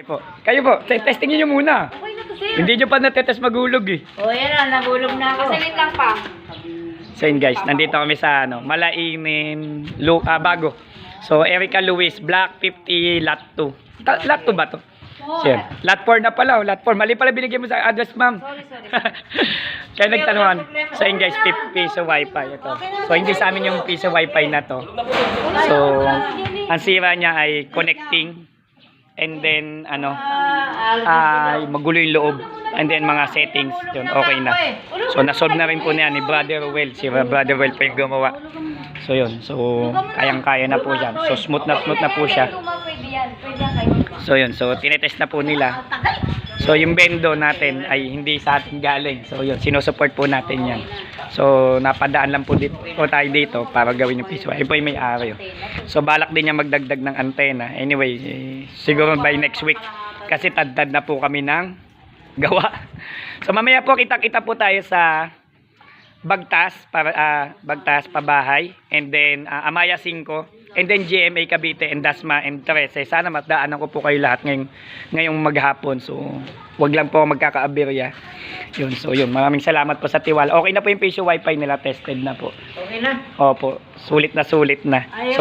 Po. Kayo po, testing niyo muna. Okay na to, sir. Hindi nyo pa natetest magulog eh. O, yan na. Nagulog na ako. Kasalit lang pa. So yun guys, nandito kami sa Malaimin, Bago. So Erica Luis, Block 50, Lot 2. Lot 2 ba to? So, yun. Lot 4 na pala, Lot 4. Mali pala binigyan mo sa address, ma'am. Sorry. Kaya nagtanungan. So yun guys, 50 piso wifi ito. So hindi sa amin yung piso wifi na to. So, ang sira niya ay connecting. And then, magulo yung loob. And then, mga settings. Yun, okay na. So, nasolve na rin po niya ni Brother Well. Si Brother Well po yung gumawa. So, yun. So, kayang-kaya na po yan. So, smooth na po siya. So, yun. So, tinetest na po nila. So, yung bendo natin ay hindi sa ating galing. So, yun. Sinusupport po natin yan. So, napadaan lang po tayo dito para gawin yung piso. Ayun po yung may-ari. So, balak din niya magdagdag ng antena. Anyway, siguro by next week. Kasi tad na po kami ng gawa. So, mamaya po kita-kita po tayo sa Bagtas, Pabahay. And then, Amaya 5. And then, GMA Cavite and Dasma and 13. Sana matdaanan ko po kayo lahat ngayong maghapon. So, wag lang po magkakaabirya. Yun, so yun. Maraming salamat po sa tiwala. Okay na po yung piso wifi nila. Tested na po. Okay na? Opo. Sulit na. So,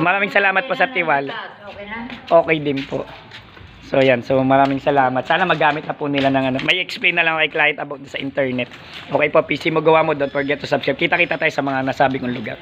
maraming salamat po sa tiwala. Okay na? Okay din po. So, yan. So, maraming salamat. Sana magamit na po nila ng May explain na lang kay client about sa internet. Okay po, PC mo gawa mo. Don't forget to subscribe. Kita-kita tayo sa mga nasabi kong lugar.